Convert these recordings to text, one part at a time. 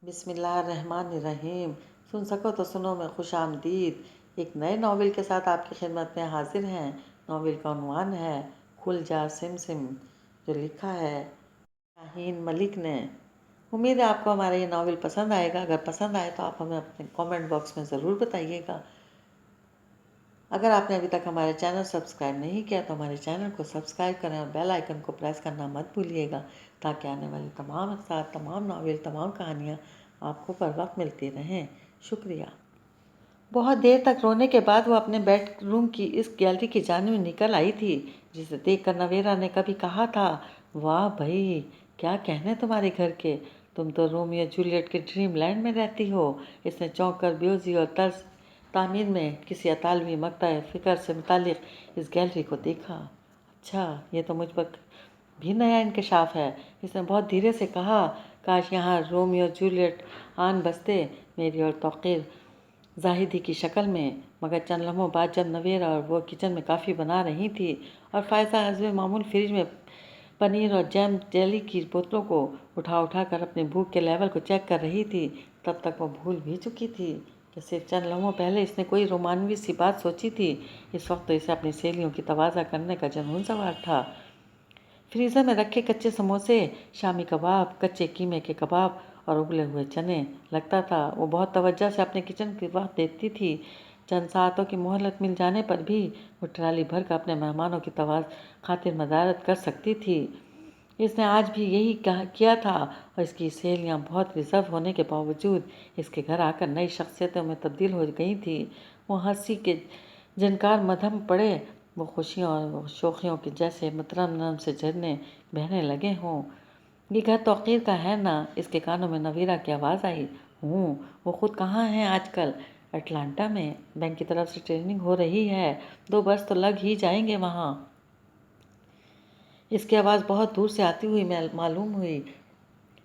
بسم اللہ الرحمن الرحیم۔ سن سکو تو سنو میں خوش آمدید ایک نئے ناول کے ساتھ آپ کی خدمت میں حاضر ہیں۔ ناول کا عنوان ہے کھل جا سم سم، جو لکھا ہے شاہین ملک نے۔ امید ہے آپ کو ہمارا یہ ناول پسند آئے گا۔ اگر پسند آئے تو آپ ہمیں اپنے کامنٹ باکس میں ضرور بتائیے گا۔ اگر آپ نے ابھی تک ہمارے چینل سبسکرائب نہیں کیا تو ہمارے چینل کو سبسکرائب کریں اور بیل آئیکن کو پریس کرنا مت بھولیے گا، تاکہ آنے والی تمام اقساط، تمام ناول، تمام کہانیاں آپ کو پر وقت ملتی رہیں۔ شکریہ۔ بہت دیر تک رونے کے بعد وہ اپنے بیڈ روم کی اس گیلری کی جانب نکل آئی تھی، جسے دیکھ کر نویرا نے کبھی کہا تھا، واہ بھائی، کیا کہنے تمہارے گھر کے، تم تو رومیو جولیٹ کے ڈریم لینڈ میں رہتی ہو۔ اس نے چونک کر بیوزی اور طرز تعمیر میں کسی اطالوی مقطع فکر سے متعلق اس گیلری کو دیکھا۔ اچھا، یہ تو مجھ پر بھی نیا انکشاف ہے، اس نے بہت دھیرے سے کہا۔ کاش یہاں رومیو جولیٹ آن بستے، میری اور توقیر زاہدی کی شکل میں۔ مگر چند لمحوں بعد جب نویرا اور وہ کچن میں کافی بنا رہی تھی اور فائزہ حسب معمول فریج میں پنیر اور جیم جیلی کی بوتلوں کو اٹھا کر اپنے بھوک کے لیول کو چیک کر رہی تھی، تب تک وہ بھول بھی چکی تھی کہ صرف چند لمحوں پہلے اس نے کوئی رومانوی سی بات سوچی تھی۔ اس وقت تو اسے اپنی سہیلیوں کی تواضع کرنے کا جنون سوار تھا۔ فریزر میں رکھے کچے سموسے، شامی کباب، کچے قیمے کے کباب اور ابلے ہوئے چنے، لگتا تھا وہ بہت توجہ سے اپنے کچن کی وقت دیتی تھی۔ چند ساعتوں کی مہلت مل جانے پر بھی وہ ٹرالی بھر کر اپنے مہمانوں کی خاطر مدارت کر سکتی تھی۔ اس نے آج بھی یہی کیا تھا اور اس کی سہیلیاں بہت ریزرو ہونے کے باوجود اس کے گھر آ کر نئی شخصیتوں میں تبدیل ہو گئی تھیں۔ وہ ہنسی کے جنکار مدھم پڑے، وہ خوشیوں اور شوخیوں کے جیسے مترنم سے جھرنے بہنے لگے ہوں۔ یہ گھر توقیر کا ہے نا؟ اس کے کانوں میں نویرا کی آواز آئی۔ وہ خود کہاں ہیں آج کل؟ اٹلانٹا میں، بینک کی طرف سے ٹریننگ ہو رہی ہے، 2 برس تو لگ ہی جائیں گے وہاں۔ اس کی آواز بہت دور سے آتی ہوئی معلوم ہوئی۔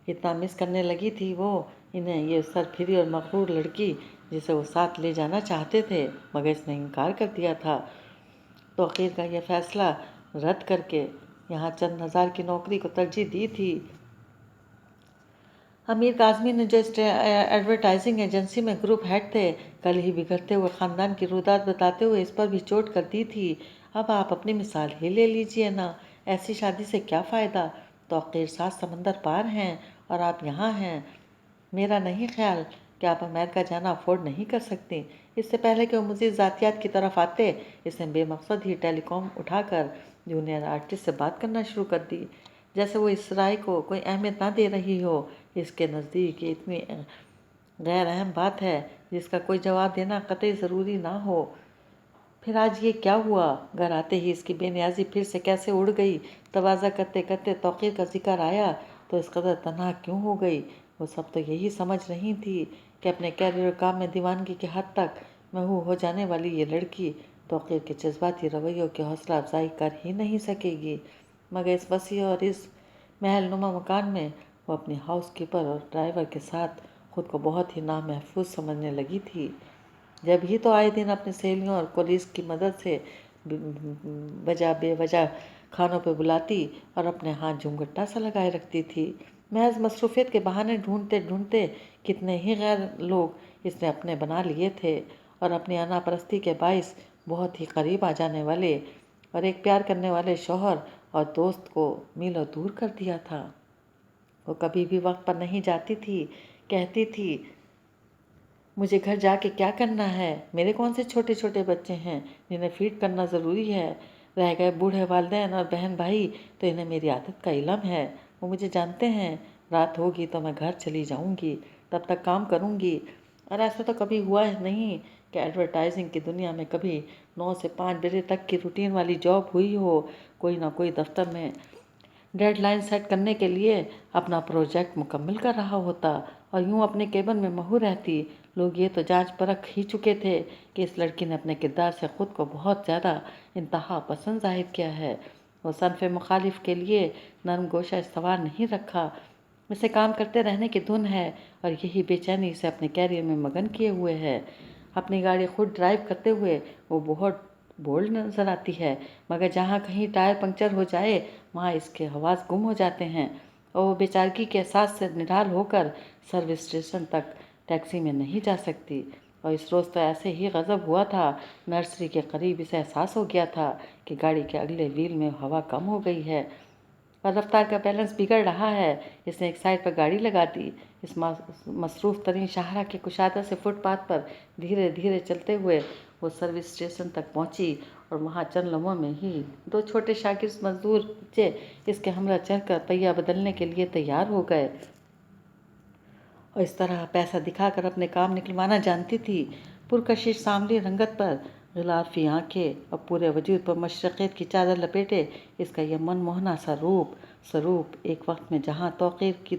اتنا مس کرنے لگی تھی وہ انہیں، یہ سرپھری اور مغرور لڑکی جسے وہ ساتھ لے جانا چاہتے تھے، مگر اس نے انکار کر دیا تھا۔ توقیر کا یہ فیصلہ رد کر کے یہاں چند ہزار کی نوکری کو ترجیح دی تھی۔ امیر کاظمی نے جو ایڈورٹائزنگ ایجنسی میں گروپ ہیڈ تھے، کل ہی بگڑتے ہوئے خاندان کی رودات بتاتے ہوئے اس پر بھی چوٹ کر دی تھی۔ اب آپ اپنی مثال ہی لے لیجئے نا، ایسی شادی سے کیا فائدہ؟ توقیر 7 سمندر پار ہیں اور آپ یہاں ہیں۔ میرا نہیں خیال کہ آپ امریکہ جانا افورڈ نہیں کر سکتی۔ اس سے پہلے کہ وہ مزید ذاتیات کی طرف آتے، اس نے بے مقصد ہی ٹیلی کام اٹھا کر جونیئر آرٹسٹ سے بات کرنا شروع کر دی، جیسے وہ اس رائے کو کوئی اہمیت نہ دے رہی ہو۔ اس کے نزدیک یہ اتنی غیر اہم بات ہے جس کا کوئی جواب دینا قطعی ضروری نہ ہو۔ پھر آج یہ کیا ہوا؟ گھر آتے ہی اس کی بے نیازی پھر سے کیسے اڑ گئی؟ تواضع کرتے کرتے توقیر کا ذکر آیا تو اس قدر تنہا کیوں ہو گئی؟ وہ سب تو یہی سمجھ رہی تھی کہ اپنے کیریئر اور کام میں دیوانگی کی حد تک محو ہو جانے والی یہ لڑکی توقیر کے جذباتی رویوں کی حوصلہ افزائی کر ہی نہیں سکے گی، مگر اس وسیع اور اس محل نما مکان میں وہ اپنی ہاؤس کیپر اور ڈرائیور کے ساتھ خود کو بہت ہی نامحفوظ سمجھنے لگی تھی۔ جب ہی تو آئے دن اپنی سہیلیوں اور کولیگز کی مدد سے بے وجہ کھانوں پہ بلاتی اور اپنے ہاتھ جھمگٹا سا لگائے رکھتی تھی۔ محض مصروفیت کے بہانے ڈھونڈتے ڈھونڈتے کتنے ہی غیر لوگ اس نے اپنے بنا لیے تھے اور اپنی انا پرستی کے باعث بہت ہی قریب آ جانے والے اور ایک پیار کرنے والے شوہر اور دوست کو میلوں دور کر دیا تھا۔ وہ کبھی بھی وقت پر نہیں جاتی تھی، کہتی تھی، مجھے گھر جا کے کیا کرنا ہے؟ میرے کون سے چھوٹے چھوٹے بچے ہیں جنہیں فیڈ کرنا ضروری ہے؟ رہ گئے بوڑھے والدین اور بہن بھائی تو انہیں میری عادت کا علم ہے، وہ مجھے جانتے ہیں۔ رات ہوگی تو میں گھر چلی جاؤں گی، تب تک کام کروں گی۔ اور ایسا تو کبھی ہوا نہیں کہ ایڈورٹائزنگ کی دنیا میں کبھی 9 سے 5 بجے تک کی روٹین والی جاب ہوئی ہو۔ کوئی نہ کوئی دفتر میں ڈیڈ لائن سیٹ کرنے کے لیے اپنا پروجیکٹ مکمل کر رہا ہوتا اور یوں اپنے کیبن میں محو رہتی۔ لوگ یہ تو جانچ پرکھ ہی چکے تھے کہ اس لڑکی نے اپنے کردار سے خود کو بہت زیادہ انتہا پسند ظاہر کیا ہے۔ وہ صنف مخالف کے لیے نرم گوشہ استوار نہیں رکھا۔ اسے کام کرتے رہنے کی دھن ہے اور یہی بے چینی اسے اپنے کیریئر میں مگن کیے ہوئے ہے۔ اپنی گاڑی خود ڈرائیو کرتے ہوئے وہ بہت بولڈ نظر آتی ہے، مگر جہاں کہیں ٹائر پنکچر ہو جائے وہاں اس کے حواس گم ہو جاتے ہیں اور وہ بیچارگی کے احساس سے نڈھال ہو کر سروس اسٹیشن تک ٹیکسی میں نہیں جا سکتی۔ اور اس روز تو ایسے ہی غضب ہوا تھا، نرسری کے قریب اسے احساس ہو گیا تھا کہ گاڑی کے اگلے ویل میں ہوا کم ہو گئی ہے اور رفتار کا بیلنس بگڑ رہا ہے۔ اس نے ایک سائڈ پر گاڑی لگا دی۔ اس مصروف ترین شاہراہ کے کشادہ سے فٹ پاتھ پر دھیرے دھیرے چلتے ہوئے وہ سروس اسٹیشن تک پہنچی اور وہاں چند لمحوں میں ہی دو چھوٹے شاگرد مزدور بچے اس کے ہمراہ چڑھ کر پہیہ بدلنے کے لیے تیار ہو گئے اور اس طرح پیسہ دکھا کر اپنے کام نکلوانا جانتی تھی۔ پرکشش سانولی رنگت پر غلافی آنکھیں اور پورے وجود پر مشرقیت کی چادر لپیٹے اس کا یہ من موہنا سا سروپ ایک وقت میں جہاں توقیر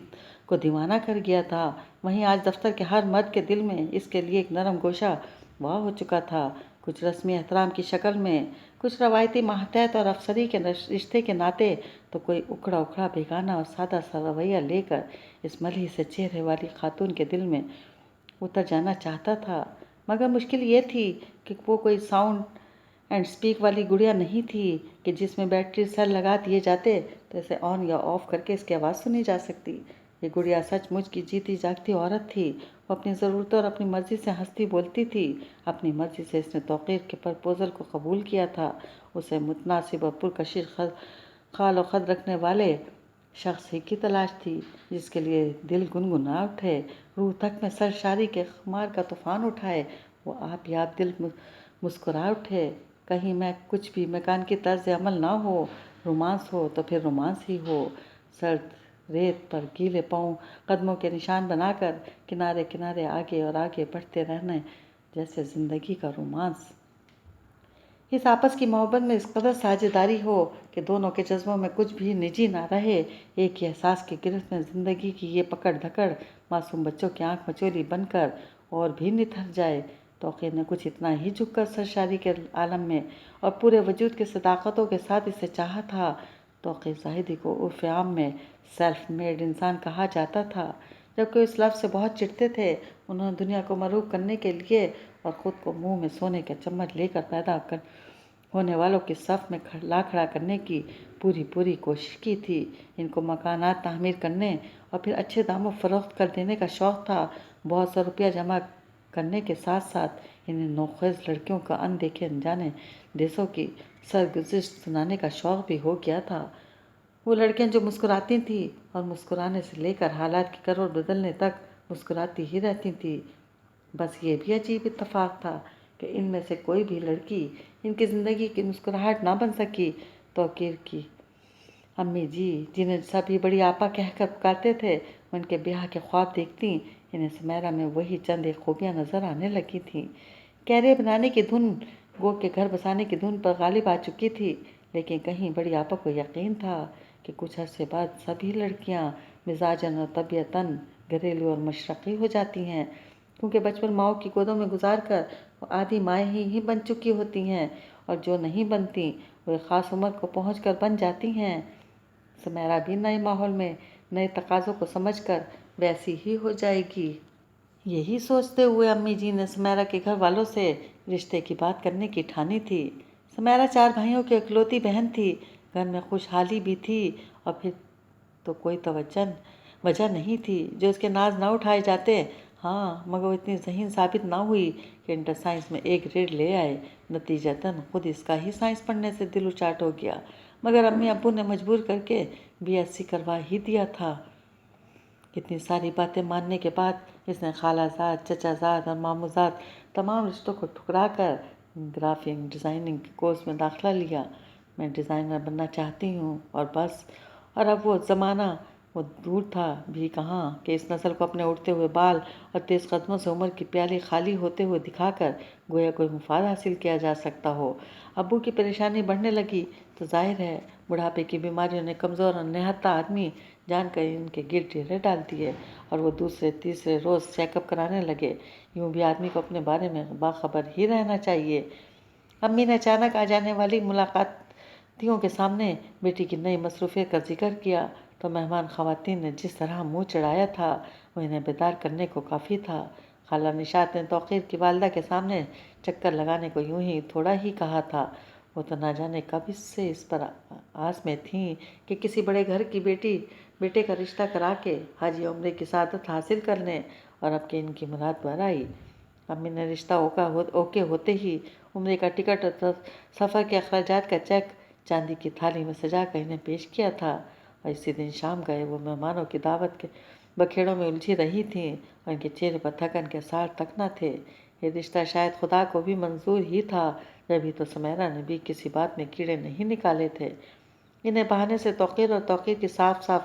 کو دیوانہ کر گیا تھا، وہیں آج دفتر کے ہر مرد کے دل میں اس کے لیے ایک نرم گوشہ وا ہو چکا تھا، کچھ رسمی احترام کی شکل میں، کچھ روایتی ماتحت اور افسری کے رشتے کے ناطے، تو کوئی اکھڑا اکھڑا بیگانہ اور سادہ سا رویہ لے کر اس ملح سے چہرے والی خاتون کے دل میں اتر جانا چاہتا تھا۔ مگر مشکل یہ تھی کہ وہ کوئی ساؤنڈ اینڈ اسپیک والی گڑیا نہیں تھی کہ جس میں بیٹری سیل لگا دیے جاتے تو اسے آن یا آف کر کے اس کی آواز سنی جا سکتی۔ یہ گڑیا سچ مچ کی جیتی جاگتی عورت تھی۔ وہ اپنی ضرورتوں اور اپنی مرضی سے ہنستی بولتی تھی۔ اپنی مرضی سے اس نے توقیر کے پرپوزل کو قبول کیا تھا۔ اسے متناسب اور پرکشش خال و خد رکھنے والے شخص ہی کی تلاش تھی جس کے لیے دل گنگنا اٹھے، روح تک میں سرشاری کے خمار کا طوفان اٹھائے، وہ آپ ہی آپ دل مسکرا اٹھے۔ کہیں میں کچھ بھی میکانیکی طرز عمل نہ ہو، رومانس ہو تو پھر رومانس ہی ہو، سرد ریت پر گیلے پاؤں قدموں کے نشان بنا کر کنارے کنارے آگے اور آگے بڑھتے رہنے جیسے زندگی کا رومانس۔ اس آپس کی محبت میں اس قدر ساجھیداری ہو کہ دونوں کے جذبوں میں کچھ بھی نجی نہ رہے، ایک ہی احساس کی گرفت میں زندگی کی یہ پکڑ دھکڑ معصوم بچوں کی آنکھ مچولی بن کر اور بھی نتھر جائے۔ توقیر نے کچھ اتنا ہی جھک کر سرشاری کے عالم میں اور پورے وجود کے صداقتوں کے ساتھ اسے چاہا تھا۔ توقیر زاہدی کو عرف عام میں سیلف میڈ انسان کہا جاتا تھا، جبکہ اس لفظ سے بہت چڑھتے تھے۔ انہوں نے دنیا کو مرعوب کرنے کے لیے اور خود کو منہ میں سونے کا چمچ لے کر پیدا ہونے والوں کی صف میں لا کھڑا کرنے کی پوری کوشش کی تھی۔ ان کو مکانات تعمیر کرنے اور پھر اچھے داموں فروخت کر دینے کا شوق تھا۔ بہت سا روپیہ جمع کرنے کے ساتھ ساتھ انہیں نوخیز لڑکیوں کا ان دیکھے انجانے دیسوں کی سرگزشت سنانے کا شوق بھی ہو گیا تھا۔ وہ لڑکیاں جو مسکراتی تھیں اور مسکرانے سے لے کر حالات کی کروٹ بدلنے تک مسکراتی ہی رہتی تھیں۔ بس یہ بھی عجیب اتفاق تھا کہ ان میں سے کوئی بھی لڑکی ان کی زندگی کی مسکراہٹ نہ بن سکی۔ توقیر کی امی جی، جنہیں سبھی بڑی آپا کہہ کر پکارتے تھے، ان کے بیاہ کے خواب دیکھتی انہیں سمیرا میں وہی چند ایک خوبیاں نظر آنے لگی تھیں۔ کیریئر بنانے کی دھن، گو کے گھر بسانے کی دھن پر غالب آ چکی تھی، لیکن کہیں بڑی آپا کو یقین تھا کہ کچھ عرصے بعد سبھی لڑکیاں مزاجاً اور طبیعتاً گھریلو اور مشرقی ہو جاتی ہیں، کیونکہ بچپن ماؤں کی گودوں میں گزار کر وہ آدھی مائیں ہی بن چکی ہوتی ہیں، اور جو نہیں بنتی وہ ایک خاص عمر کو پہنچ کر بن جاتی ہیں۔ سمیرا بھی نئے ماحول میں نئے تقاضوں کو سمجھ کر ویسی ہی ہو جائے گی۔ یہی سوچتے ہوئے امی جی نے سمیرا کے گھر والوں سے رشتے کی بات کرنے کی ٹھانی تھی۔ سمیرا 4 بھائیوں کی اکلوتی بہن تھی، گھر میں خوشحالی بھی تھی اور پھر تو کوئی وجہ نہیں تھی جو اس کے ناز نہ اٹھائے جاتے۔ ہاں، مگر وہ اتنی ذہین ثابت نہ ہوئی کہ انٹر سائنس میں A گریڈ لے آئے، نتیجتاً خود اس کا ہی سائنس پڑھنے سے دل اچاٹ ہو گیا، مگر امی ابو نے مجبور کر کے BSc کروا ہی دیا تھا۔ اتنی ساری باتیں ماننے کے بعد اس نے خالہ زاد، چچا زاد اور ماموں زاد تمام رشتوں کو ٹھکرا کر گرافک ڈیزائننگ کے کورس میں داخلہ لیا۔ میں ڈیزائنر بننا چاہتی ہوں اور بس۔ اور اب وہ زمانہ وہ دور تھا بھی کہاں کہ اس نسل کو اپنے اڑتے ہوئے بال اور تیز قدموں سے عمر کی پیالی خالی ہوتے ہوئے دکھا کر گویا کوئی مفاد حاصل کیا جا سکتا ہو۔ ابو کی پریشانی بڑھنے لگی تو ظاہر ہے بڑھاپے کی بیماریوں نے کمزور اور نہتہ آدمی جان کر ان کے گرد ڈیرے ڈال دیے اور وہ دوسرے تیسرے روز چیک اپ کرانے لگے۔ یوں بھی آدمی کو اپنے بارے میں باخبر ہی رہنا چاہیے۔ امی نے اچانک آ جانے والی ملاقاتیوں کے سامنے بیٹی کی نئی مصروفیت کا ذکر کیا تو مہمان خواتین نے جس طرح منہ چڑھایا تھا وہ انہیں بیدار کرنے کو کافی تھا۔ خالہ نشاط نے توقیر کی والدہ کے سامنے چکر لگانے کو یوں ہی تھوڑا ہی کہا تھا، وہ تو نہ جانے کب سے اس پر آس میں تھیں کہ کسی بڑے گھر کی بیٹی بیٹے کا رشتہ کرا کے حاجی عمرے کی سعادت حاصل کر لیں، اور اب کہ ان کی مراد بھر آئی۔ امی نے رشتہ اوکے ہوتے ہی عمرے کا ٹکٹ اور سفر کے اخراجات کا چیک چاندی کی تھالی میں سجا کر انہیں پیش کیا تھا، اور اسی دن شام گئے وہ مہمانوں کی دعوت کے بکھیڑوں میں الجھی رہی تھیں، اور ان کے چہرے پر تھکن کے آثار تک نہ تھے۔ یہ رشتہ شاید خدا کو بھی منظور ہی تھا، جبھی تو سمیرا نے بھی کسی بات میں کیڑے نہیں نکالے تھے۔ انہیں بہانے سے توقیر اور توقیر کی صاف صاف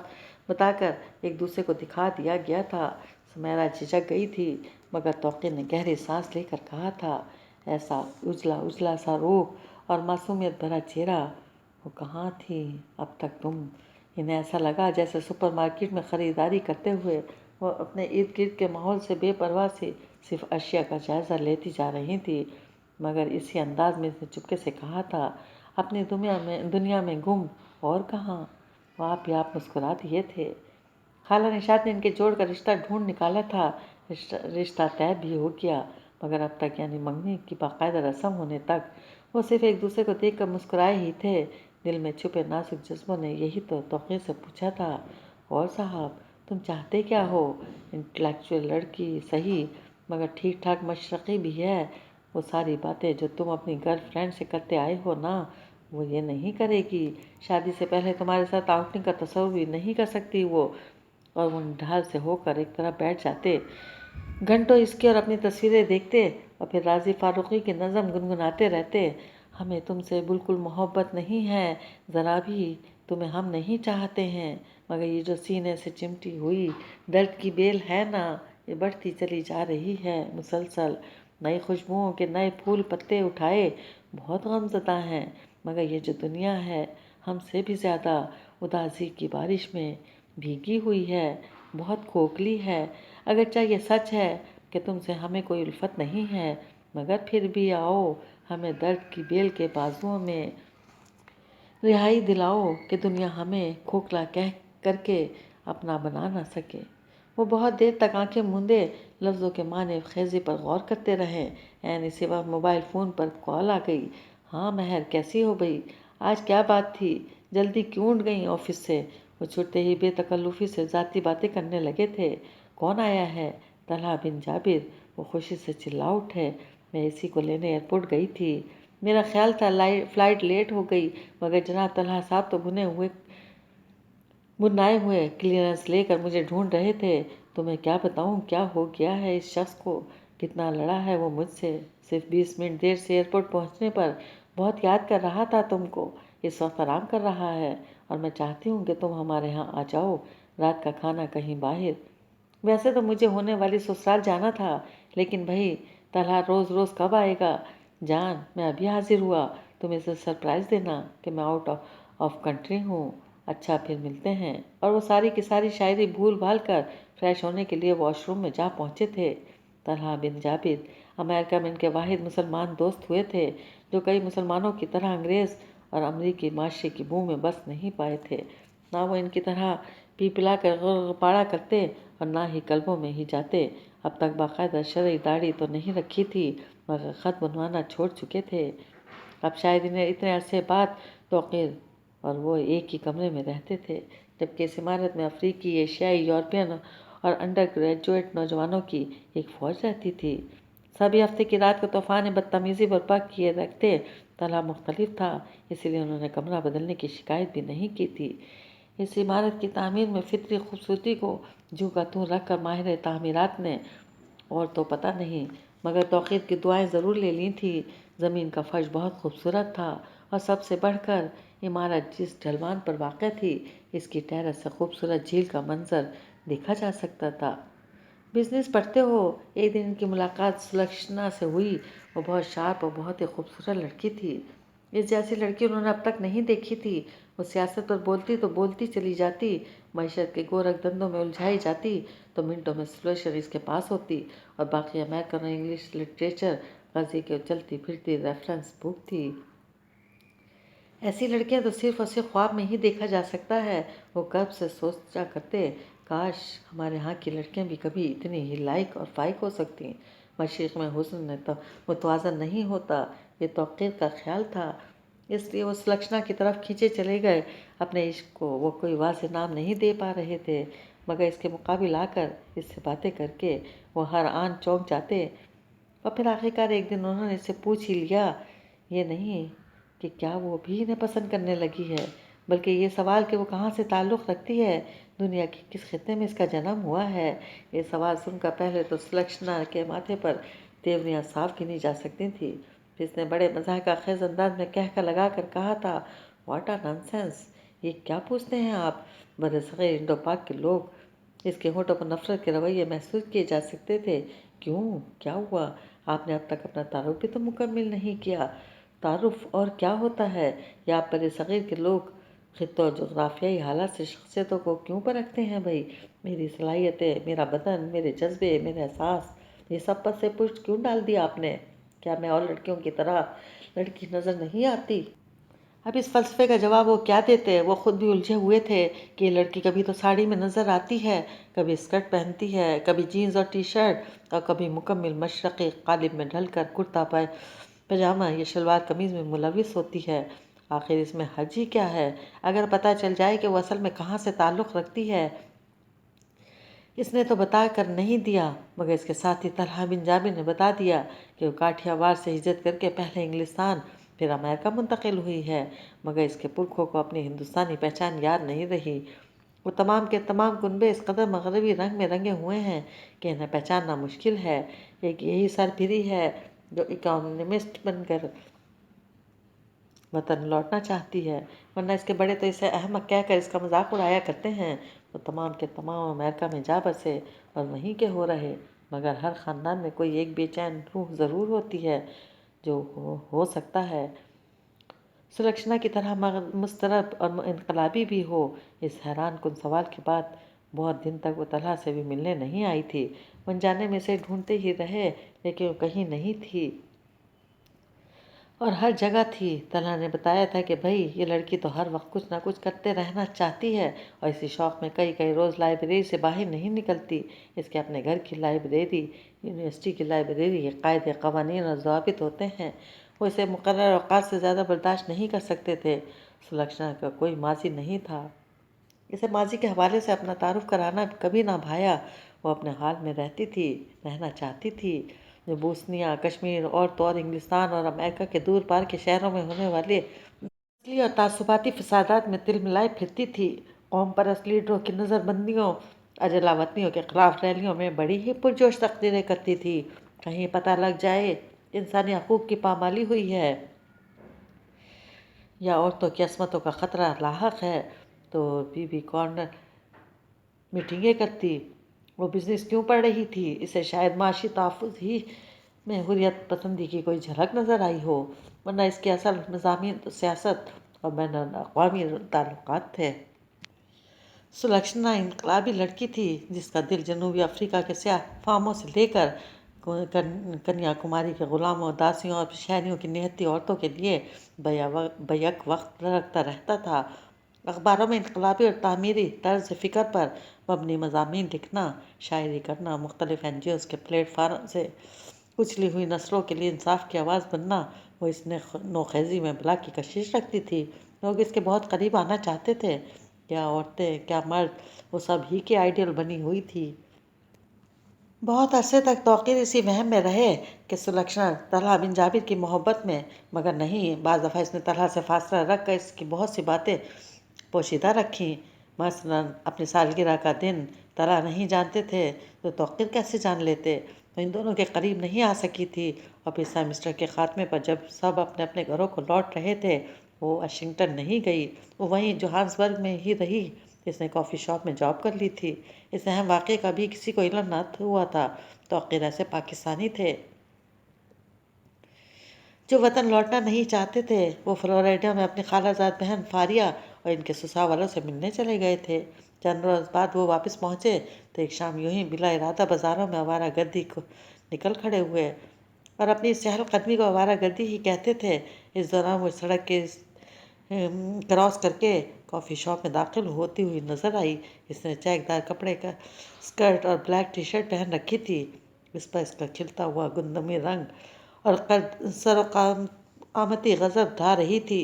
بتا کر ایک دوسرے کو دکھا دیا گیا تھا۔ سمیرا جھجک گئی تھی، مگر توقیر نے گہری سانس لے کر کہا تھا، ایسا اجلا سا روپ اور معصومیت بھرا چہرہ، وہ کہاں تھی اب تک تم؟ انہیں ایسا لگا جیسے سپر مارکیٹ میں خریداری کرتے ہوئے وہ اپنے ارد گرد کے ماحول سے بے پرواہ سے صرف اشیاء کا جائزہ لیتی جا رہی تھی، مگر اسی انداز میں اس نے چپکے سے کہا تھا، اپنی دنیا میں گم اور کہاں؟ وہ آپ ہی آپ مسکرا دیے تھے۔ خالہ نشاط نے ان کے جوڑ کا رشتہ ڈھونڈ نکالا تھا، رشتہ طے بھی ہو گیا، مگر اب تک یعنی منگنی کی باقاعدہ رسم ہونے تک وہ صرف ایک دوسرے کو دیکھ کر مسکرائے ہی تھے۔ دل میں چھپے نازک جذبوں نے یہی تو توقیر سے پوچھا تھا، اور صاحب تم چاہتے کیا ہو؟ انٹلیکچوئل لڑکی صحیح، مگر ٹھیک ٹھاک مشرقی بھی ہے۔ وہ ساری باتیں جو تم اپنی گرل فرینڈ سے کرتے آئے ہو نا، وہ یہ نہیں کرے گی۔ شادی سے پہلے تمہارے ساتھ آؤٹنگ کا تصور بھی نہیں کر سکتی وہ۔ اور وہ ڈھال سے ہو کر ایک طرف بیٹھ جاتے، گھنٹوں اس کی اور اپنی تصویریں دیکھتے، اور پھر راضی فاروقی کی نظم گنگناتے رہتے، ہمیں تم سے بالکل محبت نہیں ہے، ذرا بھی تمہیں ہم نہیں چاہتے ہیں، مگر یہ جو سینے سے چمٹی ہوئی درد کی بیل ہے نا، یہ بڑھتی چلی جا رہی ہے مسلسل، نئی خوشبوؤں کے نئے پھول پتے اٹھائے، بہت غمزدہ ہیں، مگر یہ جو دنیا ہے ہم سے بھی زیادہ اداسی کی بارش میں بھیگی ہوئی ہے، بہت کھوکھلی ہے۔ اگرچہ یہ سچ ہے کہ تم سے ہمیں کوئی الفت نہیں ہے، مگر پھر بھی آؤ ہمیں درد کی بیل کے بازوؤں میں رہائی دلاؤ کہ دنیا ہمیں کھوکھلا کہہ کر کے اپنا بنا نہ سکے۔ وہ بہت دیر تک آنکھیں موندے لفظوں کے معنی خیزی پر غور کرتے رہے۔ اسی وقت موبائل فون پر کال آ گئی۔ ہاں مہر، کیسی ہو بھئی؟ آج کیا بات تھی؟ جلدی کیوں اٹھ گئیں آفس سے؟ وہ چھٹتے ہی بے تکلفی سے ذاتی باتیں کرنے لگے تھے۔ کون آیا ہے؟ طلحہ بن جابر، وہ خوشی سے چلا اٹھے۔ میں اسی کو لینے ایئرپورٹ گئی تھی، میرا خیال تھا فلائٹ لیٹ ہو گئی، مگر جناب طلحہ صاحب تو بنائے ہوئے کلیئرنس لے کر مجھے ڈھونڈ رہے تھے۔ تمہیں کیا بتاؤں کیا ہو گیا ہے اس شخص کو، کتنا لڑا ہے وہ مجھ سے، صرف 20 منٹ دیر سے ایئرپورٹ پہنچنے پر بہت یاد کر رہا تھا تم کو، اس وقت آرام کر رہا ہے، اور میں چاہتی ہوں کہ تم ہمارے ہاں آ جاؤ، رات کا کھانا کہیں باہر۔ ویسے تو مجھے ہونے والی سسرال جانا تھا، لیکن بھائی طلحہ روز روز کب آئے گا؟ جان، میں ابھی حاضر ہوا، تم اسے سرپرائز دینا کہ میں آؤٹ آف کنٹری ہوں۔ اچھا پھر ملتے ہیں۔ اور وہ ساری کی ساری شاعری بھول بھال کر فریش ہونے کے لیے واش روم میں جا پہنچے تھے۔ طلحہ بن جابر امریکہ میں ان کے واحد مسلمان دوست ہوئے تھے، جو کئی مسلمانوں کی طرح انگریز اور امریکی معاشرے کی بو میں بس نہیں پائے تھے، نہ وہ ان کی طرح پی پلا کر پاڑا کرتے اور نہ ہی کلبوں میں ہی جاتے۔ اب تک باقاعدہ شرعی داڑھی تو نہیں رکھی تھی، مگر خط بنوانا چھوڑ چکے تھے۔ اب شاید انہیں اتنے عرصے بعد توقیر اور وہ ایک ہی کمرے میں رہتے تھے، جبکہ اس عمارت میں افریقی، ایشیائی، یورپین اور انڈر گریجویٹ نوجوانوں کی ایک فوج رہتی تھی۔ سبھی ہفتے کی رات کو طوفان بدتمیزی برپا کیے رکھتے۔ طلحہ مختلف تھا، اسی لیے انہوں نے کمرہ بدلنے کی شکایت بھی نہیں کی تھی۔ اس عمارت کی تعمیر میں فطری خوبصورتی کو جوں کا توں رکھ کر ماہر تعمیرات نے، اور تو پتہ نہیں، مگر توقیر کی دعائیں ضرور لے لی تھی۔ زمین کا فرش بہت خوبصورت تھا، اور سب سے بڑھ کر عمارت جس ڈھلوان پر واقع تھی، اس کی ٹیرس سے خوبصورت جھیل کا منظر دیکھا جا سکتا تھا۔ بزنس پڑھتے ہو؟ ایک دن ان کی ملاقات سلکھشنا سے ہوئی۔ وہ بہت شارپ اور بہت ہی خوبصورت لڑکی تھی، اس جیسی لڑکی انہوں نے اب تک نہیں دیکھی تھی۔ وہ سیاست پر بولتی تو بولتی چلی جاتی، معیشت کے گورکھ دھندوں میں الجھائی جاتی تو منٹوں میں سولوشن اس کے پاس ہوتی، اور باقی امریکن اور انگلش لٹریچر غزے کی چلتی پھرتی ریفرنس بک تھی۔ ایسی لڑکیاں تو صرف اور صرف خواب میں ہی دیکھا جا سکتا ہے۔ وہ قلب سے سوچا کرتے، کاش ہمارے ہاں کی لڑکیاں بھی کبھی اتنی ہی لائق اور فائق ہو سکتیں۔ مشرق میں حسن متوازن نہیں ہوتا، یہ توقیر کا خیال تھا۔ اس لیے وہ سلکشنا کی طرف کھینچے چلے گئے۔ اپنے عشق کو وہ کوئی واضح نام نہیں دے پا رہے تھے، مگر اس کے مقابل آ کر اس سے باتیں کر کے وہ ہر آن چونک جاتے۔ اور پھر آخرکار ایک دن انہوں نے اس سے پوچھ ہی لیا، یہ نہیں کہ کیا وہ بھی انہیں پسند کرنے لگی ہے، بلکہ یہ سوال کہ وہ کہاں سے تعلق رکھتی ہے، دنیا کے کس خطے میں اس کا جنم ہوا ہے۔ یہ سوال سن کر پہلے تو سلکشنا کے ماتھے پر تیوریاں صاف گنی جا سکتی تھیں۔ جس نے بڑے مضحکہ خیز انداز میں کہہ لگا کر کہا تھا، واٹ آ نانسینس، یہ کیا پوچھتے ہیں آپ؟ برصغیر انڈو پاک کے لوگ۔ اس کے ہونٹوں پر نفرت کے رویے محسوس کیے جا سکتے تھے۔ کیوں؟ کیا ہوا؟ آپ نے اب تک اپنا تعارف بھی تو مکمل نہیں کیا۔ تعارف اور کیا ہوتا ہے؟ یا آپ برصغیر کے لوگ خطوں اور جغرافیائی حالات سے شخصیتوں کو کیوں پرکھتے ہیں بھائی؟ میری صلاحیتیں، میرا بدن، میرے جذبے، میرے احساس، یہ سب پر سے پشت کیوں ڈال دیا آپ نے؟ کیا میں اور لڑکیوں کی طرح لڑکی نظر نہیں آتی؟ اب اس فلسفے کا جواب وہ کیا دیتے؟ وہ خود بھی الجھے ہوئے تھے کہ یہ لڑکی کبھی تو ساڑی میں نظر آتی ہے، کبھی اسکرٹ پہنتی ہے، کبھی جینز اور ٹی شرٹ، اور کبھی مکمل مشرقی قالب میں ڈھل کر کرتا پاجامہ یا شلوار قمیض میں ملوث ہوتی ہے۔ آخر اس میں حرج ہی کیا ہے؟ اگر پتہ چل جائے کہ وہ اصل میں کہاں سے تعلق رکھتی ہے۔ اس نے تو بتا کر نہیں دیا، مگر اس کے ساتھی طلحہ بن جابر نے بتا دیا کہ وہ کاٹھیا وار سے ہجرت کر کے پہلے انگلستان پھر امریکہ منتقل ہوئی ہے، مگر اس کے پرکھوں کو اپنی ہندوستانی پہچان یاد نہیں رہی۔ وہ تمام کے تمام کنبے اس قدر مغربی رنگ میں رنگے ہوئے ہیں کہ انہیں پہچاننا مشکل ہے۔ ایک یہی سرپھری ہے جو اکانومسٹ بن کر وطن لوٹنا چاہتی ہے، ورنہ اس کے بڑے تو اسے احمق کہہ کر اس کا مذاق اڑایا کرتے ہیں۔ وہ تمام کے تمام امریکہ میں جا بسے اور وہیں کے ہو رہے، مگر ہر خاندان میں کوئی ایک بے چین روح ضرور ہوتی ہے جو ہو سکتا ہے سلکشنا کی طرح مضطرب اور انقلابی بھی ہو۔ اس حیران کن سوال کے بعد بہت دن تک وہ طلحہ سے بھی ملنے نہیں آئی تھی۔ وہ انجانے میں اسے ڈھونڈتے ہی رہے، لیکن وہ کہیں نہیں تھی اور ہر جگہ تھی۔ طلحہ نے بتایا تھا کہ بھئی یہ لڑکی تو ہر وقت کچھ نہ کچھ کرتے رہنا چاہتی ہے اور اسی شوق میں کئی روز لائبریری سے باہر نہیں نکلتی۔ اس کے اپنے گھر کی لائبریری، یونیورسٹی کی لائبریری کے قاعدے، قوانین اور ضوابط ہوتے ہیں، وہ اسے مقرر اوقات سے زیادہ برداشت نہیں کر سکتے تھے۔ سلکشنا کا کوئی ماضی نہیں تھا، اسے ماضی کے حوالے سے اپنا تعارف کرانا کبھی نہ بھایا۔ وہ اپنے حال میں رہتی تھی، رہنا چاہتی تھی، جو بوسنیا، کشمیر اور تو اور انگلستان اور امریکہ کے دور پار کے شہروں میں ہونے والے نسلی اور تعصباتی فسادات میں تل ملائے پھرتی تھی۔ قوم پرست لیڈروں کی نظر بندیوں، اجلا وطنیوں کے خلاف ریلیوں میں بڑی ہی پرجوش تقریریں کرتی تھی۔ کہیں پتہ لگ جائے انسانی حقوق کی پامالی ہوئی ہے یا عورتوں کی عصمتوں کا خطرہ لاحق ہے تو بی کارنر میٹنگیں کرتی۔ وہ بزنس کیوں پڑھ رہی تھی؟ اسے شاید معاشی تحفظ ہی میں حریت پسندی کی کوئی جھلک نظر آئی ہو، ورنہ اس کے اصل مضامین تو سیاست اور بین الاقوامی تعلقات تھے۔ سلکشنا انقلابی لڑکی تھی جس کا دل جنوبی افریقہ کے سیاہ فاموں سے لے کر کنیا کماری کے غلاموں، داسیوں اور شہریوں کی نہتی عورتوں کے لیے بیک وقت دھڑکتا رہتا تھا۔ اخباروں میں انقلابی اور تعمیری طرز فکر پر مبنی مضامین لکھنا، شاعری کرنا، مختلف NGOs کے پلیٹ فارم سے کچلی ہوئی نسلوں کے لیے انصاف کی آواز بننا، وہ اس نوخیزی میں بلا کی کشش رکھتی تھی۔ لوگ اس کے بہت قریب آنا چاہتے تھے، کیا عورتیں کیا مرد، وہ سب ہی کی آئیڈیل بنی ہوئی تھی۔ بہت عرصے تک توقیر اسی وہم میں رہے کہ سلکشنا طلحہ بن جابر کی محبت میں، مگر نہیں، بعض دفعہ اس نے طلحہ سے فاصلہ رکھ کر اس کی بہت سی باتیں پوشیدہ رکھیں۔ مثلاً اپنی سالگرہ کا دن طلحہ نہیں جانتے تھے تو توقیر کیسے جان لیتے؟ وہ ان دونوں کے قریب نہیں آ سکی تھی، اور پھر سیمسٹر کے خاتمے پر جب سب اپنے اپنے گھروں کو لوٹ رہے تھے وہ واشنگٹن نہیں گئی، وہ وہیں جوہانسبرگ میں ہی رہی۔ اس نے کافی شاپ میں جاب کر لی تھی۔ اس اہم واقعے کا بھی کسی کو علم نہ ہوا تھا۔ توقیر ایسے پاکستانی تھے جو وطن لوٹنا نہیں چاہتے تھے۔ وہ فلوریڈا میں اپنی خالہ زاد بہن فاریہ اور ان کے سسرال والوں سے ملنے چلے گئے تھے۔ چند روز بعد وہ واپس پہنچے تو ایک شام یوں ہی بلا ارادہ بازاروں میں آوارہ گردی کو نکل کھڑے ہوئے، اور اپنی اس چہل قدمی کو آوارہ گردی ہی کہتے تھے۔ اس دوران وہ سڑک کے کراس کر کے کافی شاپ میں داخل ہوتی ہوئی نظر آئی۔ اس نے چیک دار کپڑے کا اسکرٹ اور بلیک ٹی شرٹ پہن رکھی تھی۔ اس پر اس کا کھلتا ہوا گندمی رنگ اور سر و قامتی غضب ڈھا رہی تھی۔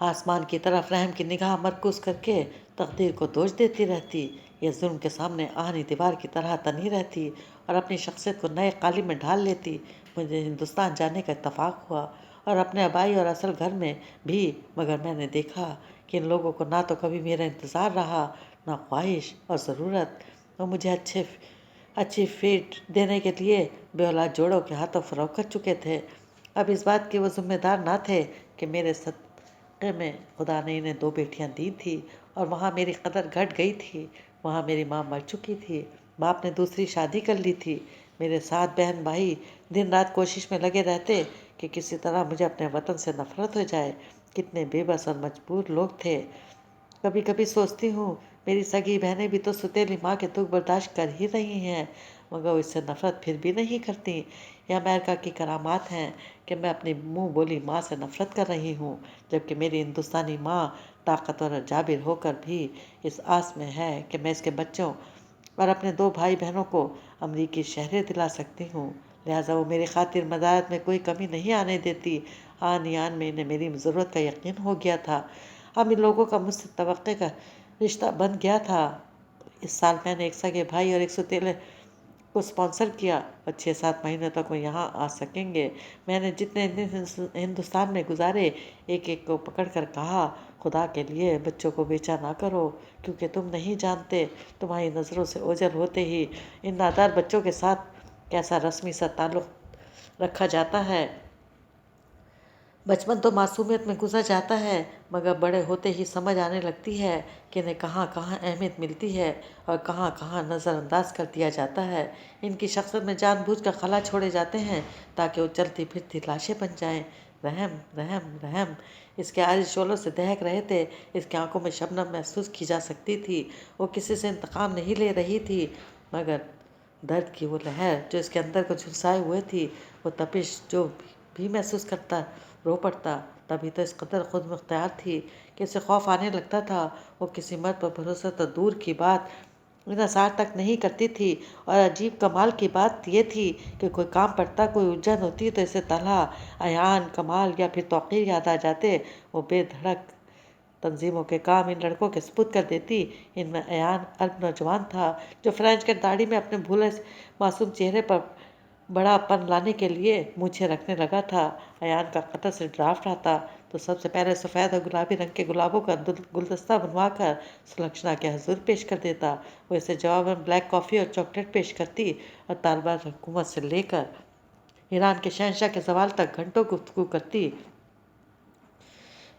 آسمان کی طرف رحم کی نگاہ مرکوز کر کے تقدیر کو دوش دیتی رہتی، یا ظلم کے سامنے آہنی دیوار کی طرح تنی رہتی اور اپنی شخصیت کو نئے قالب میں ڈھال لیتی۔ مجھے ہندوستان جانے کا اتفاق ہوا اور اپنے آبائی اور اصل گھر میں بھی، مگر میں نے دیکھا کہ ان لوگوں کو نہ تو کبھی میرا انتظار رہا، نہ خواہش اور ضرورت۔ وہ مجھے اچھی فیڈ دینے کے لیے بے اولاد جوڑوں کے ہاتھوں فروخت کر چکے تھے۔ اب اس بات کے وہ ذمہ دار نہ تھے کہ میرے صدقے میں خدا نے انہیں 2 بیٹیاں دی تھی اور وہاں میری قدر گھٹ گئی تھی۔ وہاں میری ماں مر چکی تھی، باپ نے دوسری شادی کر لی تھی۔ میرے 7 بہن بھائی دن رات کوشش میں لگے رہتے کہ کسی طرح مجھے اپنے وطن سے نفرت ہو جائے۔ کتنے بے بس اور مجبور لوگ تھے۔ کبھی کبھی سوچتی ہوں میری سگی بہنیں بھی تو ستیلی ماں کے دکھ برداشت کر ہی رہی ہیں، مگر وہ اس سے نفرت پھر بھی نہیں کرتی۔ یہ امریکہ کی کرامات ہیں کہ میں اپنی منہ بولی ماں سے نفرت کر رہی ہوں، جبکہ میری ہندوستانی ماں طاقتور اور جابر ہو کر بھی اس آس میں ہے کہ میں اس کے بچوں اور اپنے 2 بھائی بہنوں کو امریکی شہریت دلا سکتی ہوں، لہٰذا وہ میری خاطر مدارت میں کوئی کمی نہیں آنے دیتی۔ آن میں انہیں میری ضرورت کا یقین ہو گیا تھا۔ اب ان لوگوں کا مجھ سے توقع کا رشتہ بن گیا تھا۔ اس سال میں نے ایک سگے بھائی اور ایک ستیلے کو اسپانسر کیا اور 6-7 مہینے تک وہ یہاں آ سکیں گے۔ میں نے جتنے دن ہندوستان میں گزارے، ایک ایک کو پکڑ کر کہا، خدا کے لیے بچوں کو بیچا نہ کرو، کیونکہ تم نہیں جانتے تمہاری نظروں سے اوجھل ہوتے ہی ان نادار بچوں کے ساتھ کیسا رسمی سا تعلق رکھا جاتا ہے۔ بچپن تو معصومیت میں گزر جاتا ہے، مگر بڑے ہوتے ہی سمجھ آنے لگتی ہے کہ انہیں کہاں کہاں اہمیت ملتی ہے اور کہاں کہاں نظر انداز کر دیا جاتا ہے۔ ان کی شخصیت میں جان بوجھ کر خلا چھوڑے جاتے ہیں تاکہ وہ چلتی پھرتی لاشیں بن جائیں۔ رحم رحم رحم اس کے عارض شعلوں سے دہک رہے تھے، اس کی آنکھوں میں شبنم محسوس کی جا سکتی تھی۔ وہ کسی سے انتقام نہیں لے رہی تھی، مگر درد کی وہ لہر جو اس کے اندر کو جھلسائے ہوئے تھی، وہ تپش جو بھی محسوس کرتا رو پڑتا۔ تبھی تو اس قدر خود مختار تھی کہ اسے خوف آنے لگتا تھا۔ وہ کسی مرد پر بھروسہ تو دور کی بات انحصار تک نہیں کرتی تھی، اور عجیب کمال کی بات یہ تھی کہ کوئی کام پڑتا، کوئی الجھن ہوتی تو اسے طلحہ، ایان، کمال یا پھر توقیر یاد آ جاتے۔ وہ بے دھڑک تنظیموں کے کام ان لڑکوں کے سپرد کر دیتی۔ ان میں ایان عرب نوجوان تھا جو فرینچ کٹ داڑھی میں اپنے بھولے معصوم چہرے پر بڑا پن لانے کے لیے مونچھیں رکھنے لگا تھا۔ ایان کا قطر سے ڈرافٹ آتا تو سب سے پہلے سفید اور گلابی رنگ کے گلابوں کا گلدستہ بنوا کر سلکھشنا کے حضور پیش کر دیتا۔ وہ اسے جواب میں بلیک کافی اور چاکلیٹ پیش کرتی اور طالبان حکومت سے لے کر ایران کے شہنشاہ کے زوال تک گھنٹوں گفتگو کرتی۔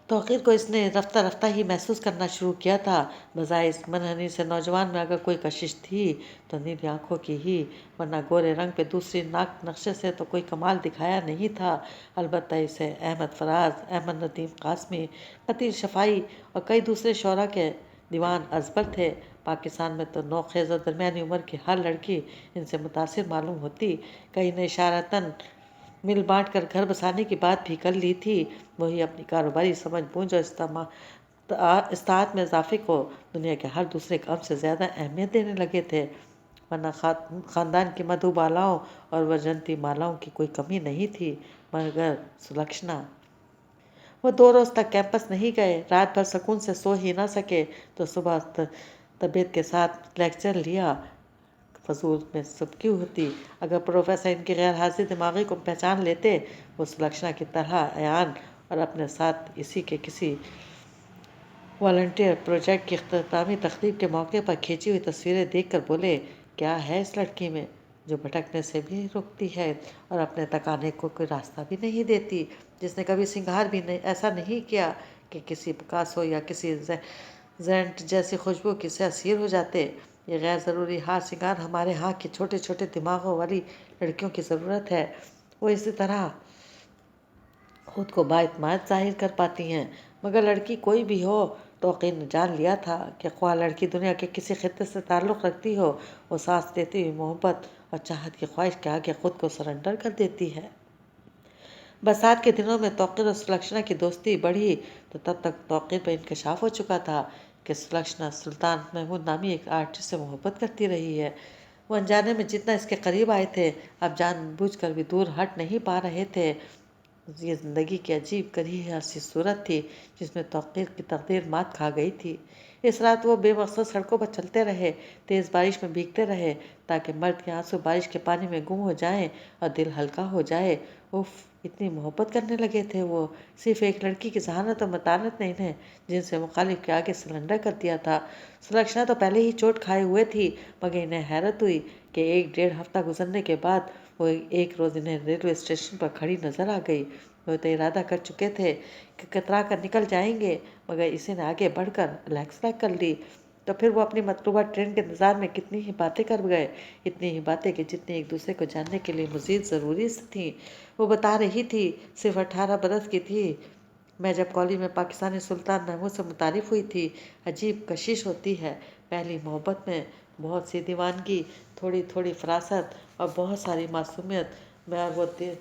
توقیر کو اس نے رفتہ رفتہ ہی محسوس کرنا شروع کیا تھا۔ بجائے اس منحنی سے نوجوان میں اگر کوئی کشش تھی تو نیلی آنکھوں کی ہی، ورنہ گورے رنگ پہ دوسری ناک نقشے سے تو کوئی کمال دکھایا نہیں تھا۔ البتہ اسے احمد فراز، احمد ندیم قاسمی، قطیر شفاعی اور کئی دوسرے شعراء کے دیوان ازبر تھے۔ پاکستان میں تو نوخیز اور درمیانی عمر کی ہر لڑکی ان سے متاثر معلوم ہوتی۔ کئی نے اشارتاً مل بانٹ کر گھر بسانے کی بات بھی کر لی تھی۔ وہی اپنی کاروباری سمجھ بوجھ اور استطاعت میں اضافے کو دنیا کے ہر دوسرے کام سے زیادہ اہمیت دینے لگے تھے، ورنہ خاندان کی مدھو بالاؤں اور وجنتی مالاؤں کی کوئی کمی نہیں تھی، مگر سلکھشنا۔ وہ 2 روز تک کیمپس نہیں گئے، رات بھر سکون سے سو ہی نہ سکے تو صبح طبیعت کے ساتھ لیکچر لیا۔ فضول میں سبکی ہوتی۔ اگر پروفیسر ان کی غیر حاضر دماغی کو پہچان لیتے، وہ سلکھشنا کی طرح ایان اور اپنے ساتھ اسی کے کسی والنٹیئر پروجیکٹ کی اختتامی تقریب کے موقع پر کھینچی ہوئی تصویریں دیکھ کر بولے، کیا ہے اس لڑکی میں جو بھٹکنے سے بھی روکتی ہے اور اپنے تک آنے کو کوئی راستہ بھی نہیں دیتی، جس نے کبھی سنگار بھی ایسا نہیں کیا کہ کسی پکاسو یا کسی زینٹ جیسی خوشبو کی سے اسیر ہو جاتے۔ یہ غیر ضروری ہار سنگار ہمارے ہاں کی چھوٹے چھوٹے دماغوں والی لڑکیوں کی ضرورت ہے۔ وہ اسی طرح خود کو بااعتماد ظاہر کر پاتی ہیں، مگر لڑکی کوئی بھی ہو، توقیر نے جان لیا تھا کہ خواہ لڑکی دنیا کے کسی خطے سے تعلق رکھتی ہو، وہ سانس لیتی ہوئی محبت اور چاہت کی خواہش کے آگے خود کو سرنڈر کر دیتی ہے۔ برسات کے دنوں میں توقیر اور سلکھشنا کی دوستی بڑھی تو تب تک توقیر پر انکشاف ہو چکا تھا کہ سلکھشنا سلطان محمود نامی ایک آرٹسٹ سے محبت کرتی رہی ہے۔ وہ انجانے میں جتنا اس کے قریب آئے تھے، اب جان بوجھ کر بھی دور ہٹ نہیں پا رہے تھے۔ یہ زندگی کی عجیب کریہ سی صورت تھی جس میں توقیر کی تقدیر مات کھا گئی تھی۔ اس رات وہ بے مقصد سڑکوں پر چلتے رہے، تیز بارش میں بھیگتے رہے تاکہ مرد کے آنسو بارش کے پانی میں گم ہو جائیں اور دل ہلکا ہو جائے۔ اف، اتنی محبت کرنے لگے تھے وہ، صرف ایک لڑکی کی ذہانت اور متانت نے انہیں جن سے مخالف کے آگے سرنڈر کر دیا تھا۔ سلکھشنا تو پہلے ہی چوٹ کھائے ہوئے تھی، مگر انہیں حیرت ہوئی کہ 1 ڈیڑھ ہفتہ گزرنے کے بعد وہ ایک روز انہیں ریلوے اسٹیشن پر کھڑی نظر آ گئی۔ وہ تو ارادہ کر چکے تھے کہ کترا کر نکل جائیں گے، مگر اسی نے آگے بڑھ کر الیکس کر لی۔ تو پھر وہ اپنی مطلوبہ ٹرین کے انتظار میں کتنی ہی باتیں کر گئے، اتنی ہی باتیں کہ جتنی ایک دوسرے کو جاننے کے لیے مزید ضروری تھیں۔ وہ بتا رہی تھی، صرف 18 برس کی تھی میں جب کالج میں پاکستانی سلطان محمود سے متعارف ہوئی تھی۔ عجیب کشش ہوتی ہے پہلی محبت میں، بہت سی دیوانگی، تھوڑی تھوڑی فراست اور بہت ساری معصومیت میں، اور وہ دن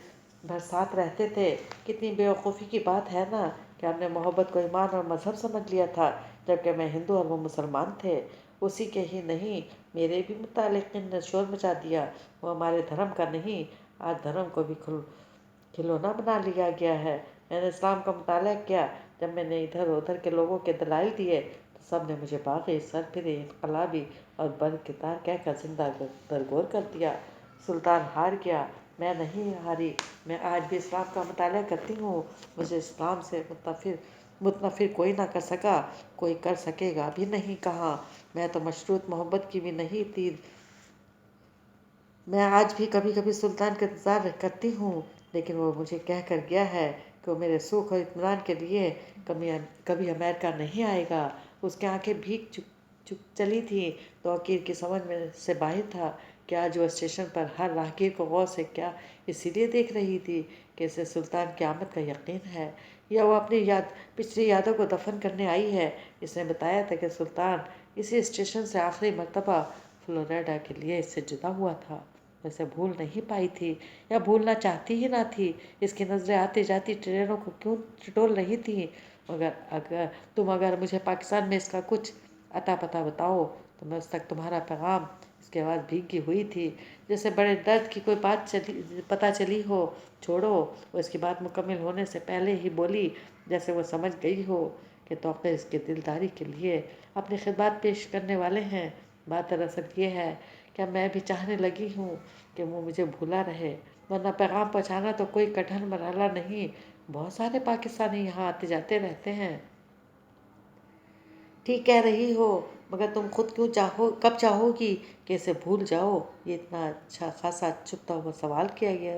بھر ساتھ رہتے تھے۔ کتنی بے وقوفی کی بات ہے نا کہ ہم نے محبت کو ایمان اور مذہب سمجھ لیا تھا، جبکہ میں ہندو اور وہ مسلمان تھے۔ اسی کے ہی نہیں، میرے بھی متعلقین نے شور مچا دیا، وہ ہمارے دھرم کا نہیں، آج دھرم کو بھی کھلونا بنا لیا گیا ہے۔ میں نے اسلام کا مطالعہ کیا، جب میں نے ادھر ادھر کے لوگوں کے دلائل دیے تو سب نے مجھے باغی، سرفرے، انقلابی اور بدکردار کہہ کر زندہ درگور کر دیا۔ سلطان ہار گیا، میں نہیں ہاری، میں آج بھی اسلام کا مطالعہ کرتی ہوں۔ مجھے اسلام سے متنفر کوئی نہ کر سکا، کوئی کر سکے گا بھی نہیں۔ کہاں، میں تو مشروط محبت کی بھی نہیں تھی۔ میں آج بھی کبھی کبھی سلطان کا انتظار کرتی ہوں، لیکن وہ مجھے کہہ کر گیا ہے کہ وہ میرے سکھ اور اطمینان کے لیے کبھی امریکہ نہیں آئے گا۔ اس کی آنکھیں بھیگ چلی تھیں، توقیر کی سمجھ میں سے باہر تھا کہ آج وہ اسٹیشن پر ہر راہگیر کو غور سے کیا اسی لیے دیکھ رہی تھی کہ اسے سلطان کی آمد کا یقین ہے، یا وہ اپنی پچھلی یادوں کو دفن کرنے آئی ہے۔ اس نے بتایا تھا کہ سلطان اسی اسٹیشن سے آخری مرتبہ فلوریڈا کے لیے اس سے جدا ہوا تھا۔ اسے بھول نہیں پائی تھی، یا بھولنا چاہتی ہی نہ تھی۔ اس کی نظریں آتی جاتی ٹرینوں کو کیوں ٹٹول رہی تھیں۔ اگر مجھے پاکستان میں اس کا کچھ اتا پتہ بتاؤ تو میں اس تک تمہارا پیغام۔ اس کی آواز بھیگی ہوئی تھی، جیسے بڑے درد کی کوئی بات پتہ چلی ہو۔ چھوڑو، وہ اس کی بات مکمل ہونے سے پہلے ہی بولی، جیسے وہ سمجھ گئی ہو کہ توقیر اس کی دلداری کے لیے اپنی خدمات پیش کرنے والے ہیں۔ بات دراصل یہ ہے کہ اب میں بھی چاہنے لگی ہوں کہ وہ مجھے بھولا رہے، ورنہ پیغام پہنچانا تو کوئی کٹھن مرحلہ نہیں۔ بہت سارے پاکستانی یہاں آتے جاتے رہتے ہیں۔ ٹھیک کہہ رہی ہو، مگر تم خود کب چاہو گی کہ اسے بھول جاؤ؟ یہ اتنا اچھا خاصا چھپتا ہوا سوال کیا گیا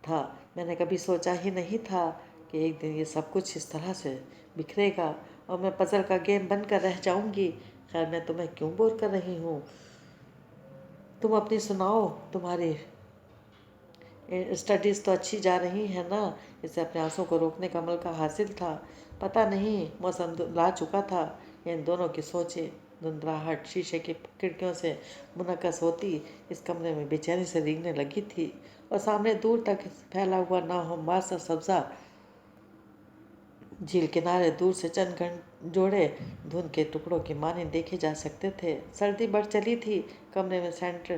تھا۔ میں نے کبھی سوچا ہی نہیں تھا کہ ایک دن یہ سب کچھ اس طرح سے بکھرے گا اور میں پزل کا گیم بن کر رہ جاؤں گی۔ خیر، میں تمہیں کیوں بور کر رہی ہوں؟ تم اپنی سناؤ، تمہاری اسٹڈیز تو اچھی جا رہی ہیں نا؟ اسے اپنے آنسوں کو روکنے کا ملکہ حاصل تھا۔ پتہ نہیں موسم لا چکا تھا یا ان دونوں کی سوچیں دھندلاہٹ شیشے کی کھڑکیوں سے منعکس ہوتی اس کمرے میں بے چینی سے رینگنے لگی تھی، اور سامنے دور تک پھیلا ہوا ناہموار سا سبزہ جھیل کنارے دور سے چند جوڑے دھند کے ٹکڑوں کی مانند دیکھے جا سکتے تھے۔ سردی بڑھ چلی تھی، کمرے میں سینٹر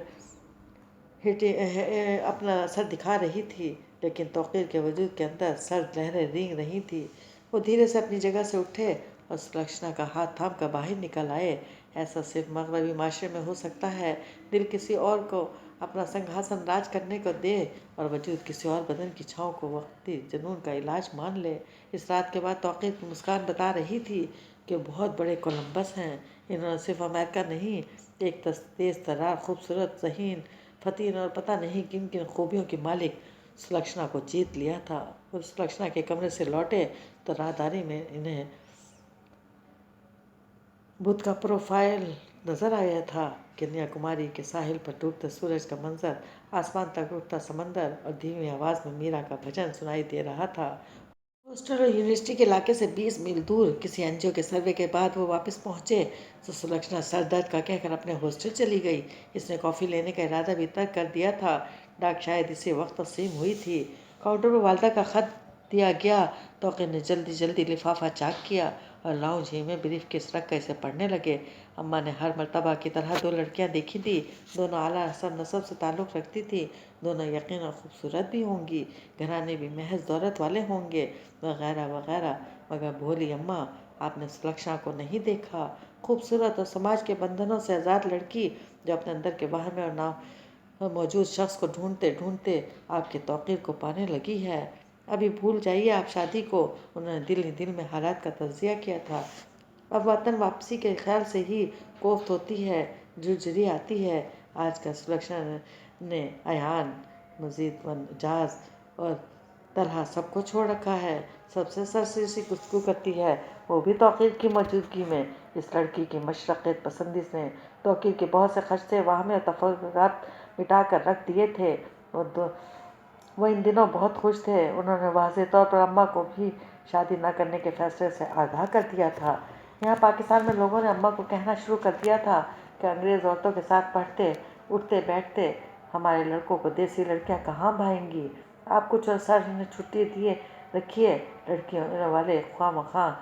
ہیٹنگ اپنا اثر دکھا رہی تھی، لیکن توقیر کے وجود کے اندر سرد لہریں رینگ رہی تھیں۔ وہ دھیرے سے اپنی جگہ سے اٹھے اور سلکھشنا کا ہاتھ تھام کر باہر نکل آئے۔ ایسا صرف مغربی معاشرے میں ہو سکتا ہے، دل کسی اور کو اپنا سنگھاسن راج کرنے کو دے اور وجود کسی اور بدن کی چھاؤں کو وقتی جنون کا علاج مان لے۔ اس رات کے بعد توقیر کی مسکان بتا رہی تھی کہ وہ بہت بڑے کولمبس ہیں۔ انہوں نے صرف امریکہ نہیں، ایک تیز ترار، خوبصورت، ذہین، فتین اور پتہ نہیں کن کن خوبیوں کی مالک سلکھشنا کو جیت لیا تھا۔ وہ سلکھشنا کے کمرے سے لوٹے تو راہداری میں انہیں بدھ کا پروفائل نظر آیا تھا۔ کنیا کماری کے ساحل پر ڈوبتے سورج کا منظر، آسمان تک اٹھتا سمندر، اور دھیمی آواز میں میرا کا بھجن سنائی دے رہا تھا۔ ہاسٹل اور یونیورسٹی کے علاقے سے 20 میل دور کسی این جی او کے سروے کے بعد وہ واپس پہنچے تو سلکھشنا سر درد کا کہہ کر اپنے ہاسٹل چلی گئی۔ اس نے کافی لینے کا ارادہ بھی ترک کر دیا تھا۔ ڈاک شاید اسی وقت تقسیم ہوئی تھی۔ کاؤنٹر پر والدہ کا خط دیا گیا۔ توقیر نے جلدی لفافہ چاک کیا اور لاؤں جھی میں بریف کیس رکھ کر اسے پڑھنے لگے۔ اماں نے ہر مرتبہ کی طرح 2 لڑکیاں دیکھی تھی، دونوں اعلیٰ نسب سے تعلق رکھتی تھی، دونوں یقیناً خوبصورت بھی ہوں گی، گھرانے بھی محض دولت والے ہوں گے، وغیرہ وغیرہ۔ مگر بھولی اماں، آپ نے سلکھشنا کو نہیں دیکھا، خوبصورت اور سماج کے بندھنوں سے آزاد لڑکی جو اپنے اندر کے باہر میں اور موجود شخص کو ڈھونڈتے ڈھونڈتے آپ کے توقیر کو پانے لگی ہے۔ ابھی بھول جائیے آپ شادی کو، انہوں نے دل ہی دل میں حالات کا تجزیہ کیا تھا۔ اب وطن واپسی کے خیال سے ہی کوفت ہوتی ہے، جھرجھری آتی ہے۔ آج کل سلکھشنا نے ایان، مزید جاز اور طلحہ سب کو چھوڑ رکھا ہے، سب سے سرسری گفتگو کرتی ہے، وہ بھی توقیر کی موجودگی میں۔ اس لڑکی کی مشرقیت پسندی نے توقیر کے بہت سے خدشے، واہمیں اور تفرقات مٹا کر رکھ دیے تھے۔ وہ ان دنوں بہت خوش تھے۔ انہوں نے واضح طور پر اماں کو بھی شادی نہ کرنے کے فیصلے سے آگاہ کر دیا تھا۔ یہاں پاکستان میں لوگوں نے اماں کو کہنا شروع کر دیا تھا کہ انگریز عورتوں کے ساتھ پڑھتے اٹھتے بیٹھتے ہمارے لڑکوں کو دیسی لڑکیاں کہاں بھائیں گی۔ آپ کچھ عرصہ انہیں چھٹی دیے رکھیے، لڑکیوں والے خواہ مخواہ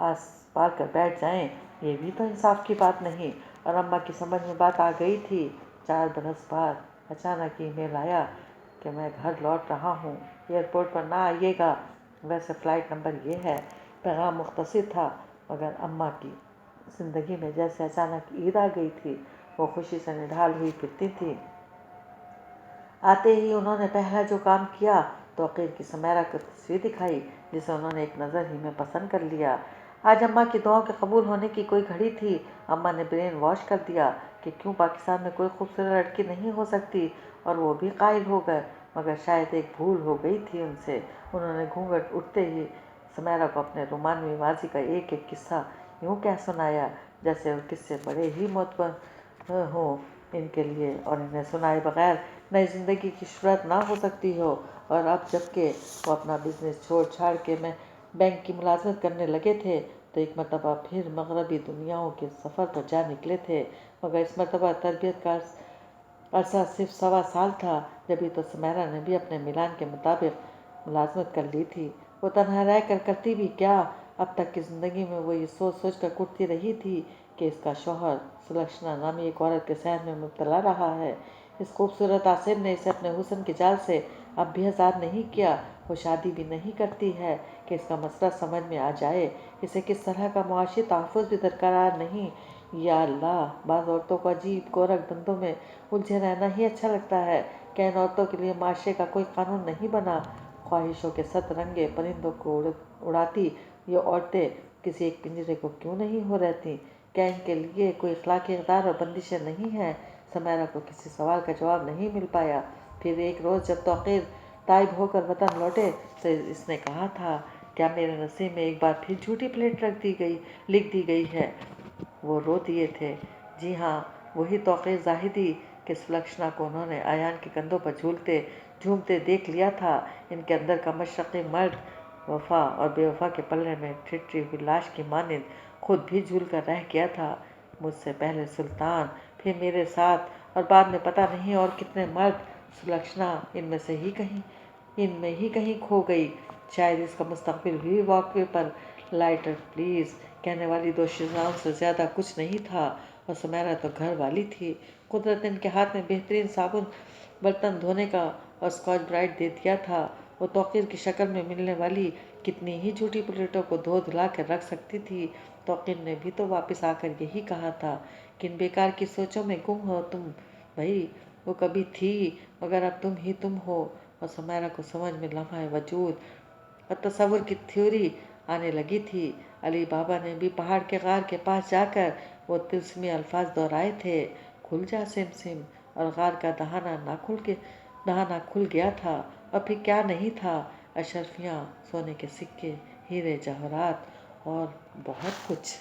آس پار کر بیٹھ جائیں، یہ بھی تو انصاف کی بات نہیں۔ اور اماں کی سمجھ میں بات آ گئی تھی۔ 4 برس بعد اچانک ای میل آیا کہ میں گھر لوٹ رہا ہوں، ایئرپورٹ پر نہ آئیے گا، ویسے فلائٹ نمبر یہ ہے۔ پیغام مختصر تھا، مگر اماں کی زندگی میں جیسے اچانک عید آ گئی تھی۔ وہ خوشی سے نڈھال ہوئی پھرتی تھی۔ آتے ہی انہوں نے پہلا جو کام کیا، توقیر کی سمیرہ کو تصویر دکھائی، جسے انہوں نے ایک نظر ہی میں پسند کر لیا۔ آج اماں کی دعاؤں کے قبول ہونے کی کوئی گھڑی تھی۔ اماں نے برین واش کر دیا کہ کیوں پاکستان میں کوئی خوبصورت لڑکی نہیں ہو سکتی، اور وہ بھی قائل ہو گئے۔ مگر شاید ایک بھول ہو گئی تھی ان سے۔ انہوں نے گھونگھٹ اٹھتے ہی سمیرہ کو اپنے رومانوی ماضی کا ایک ایک قصہ یوں کہہ سنایا جیسے وہ قصے بڑے ہی معتبر ہوں ان کے لیے، اور انہیں سنائے بغیر نئی زندگی کی شروعات نہ ہو سکتی ہو۔ اور اب جبکہ وہ اپنا بزنس چھوڑ چھاڑ کے میں بینک کی ملازمت کرنے لگے تھے، تو ایک مرتبہ پھر مغربی دنیاؤں کے سفر پر جا نکلے تھے، مگر اس مرتبہ تربیت کا عرصہ صرف 1.25 سال تھا۔ جبھی تو سمیرہ نے بھی اپنے میلان کے مطابق ملازمت کر لی تھی۔ وہ تنہا رہ کر کرتی بھی کیا؟ اب تک کی زندگی میں وہ یہ سوچ سوچ کر کٹتی رہی تھی کہ اس کا شوہر سلکھشنا نامی ایک عورت کے صحن میں مبتلا رہا ہے۔ اس خوبصورت عاشق نے اسے اپنے حسن کے جال سے اب بھی آزاد نہیں کیا۔ وہ شادی بھی نہیں کرتی ہے کہ اس کا مسئلہ سمجھ میں آ جائے، اسے کس طرح کا معاشی تحفظ بھی درکار نہیں۔ یا اللہ، بعض عورتوں کو عجیب گورکھ دھندوں میں الجھے رہنا ہی اچھا لگتا ہے۔ کیا ان عورتوں کے لیے معاشرے کا کوئی قانون نہیں بنا؟ خواہشوں کے 7 رنگے پرندوں کو اڑاتی یہ عورتیں کسی ایک پنجرے کو کیوں نہیں ہو رہتی؟ کیا ان کے لیے کوئی اخلاقی اقدار اور بندشیں نہیں ہیں؟ سمیرہ کو کسی سوال کا جواب نہیں مل پایا۔ پھر ایک روز جب توقیر تائب ہو کر وطن لوٹے تو اس نے کہا تھا، کیا میرے نصیب میں ایک بار پھر جھوٹی پلیٹ لکھ دی گئی ہے؟ وہ رو دیے تھے۔ جی ہاں، وہی توقیر زاہدی کہ سلکھشنا کو انہوں نے ایان کے کندھوں پر جھومتے دیکھ لیا تھا۔ ان کے اندر کا مشرقی مرد وفا اور بے وفا کے پلڑے میں ٹھٹری ہوئی لاش کی مانند خود بھی جھول کر رہ گیا تھا۔ مجھ سے پہلے سلطان، پھر میرے ساتھ، اور بعد میں پتہ نہیں اور کتنے مرد، سلکھشنا ان میں ہی کہیں کھو گئی۔ شاید اس کا مستقبل بھی walk way per lighter please کہنے والی 2 شیزاؤں سے زیادہ کچھ نہیں تھا، اور سمیرہ تو گھر والی تھی۔ قدرت نے ان کے ہاتھ میں بہترین صابن برتن دھونے کا اور اسکاچ برائٹ دے دیا تھا۔ وہ توقیر کی شکل میں ملنے والی کتنی ہی جھوٹی پلیٹوں کو دھو دھلا کر رکھ سکتی تھی۔ توقیر نے بھی تو واپس آ کر یہی کہا تھا، کن بیکار کی سوچوں میں گم ہو تم بھئی، وہ کبھی تھی مگر اب تم ہی تم ہو۔ اور سمیرہ کو سمجھ میں لمحہ وجود اور تصور کی تھیوری آنے لگی تھی۔ علی بابا نے بھی پہاڑ کے غار کے پاس جا کر وہ طلسمی الفاظ دہرائے تھے، کھل جا سم سم، اور غار کا دہانہ کھل گیا تھا، اور پھر کیا نہیں تھا، اشرفیاں، سونے کے سکے، ہیرے جواہرات اور بہت کچھ۔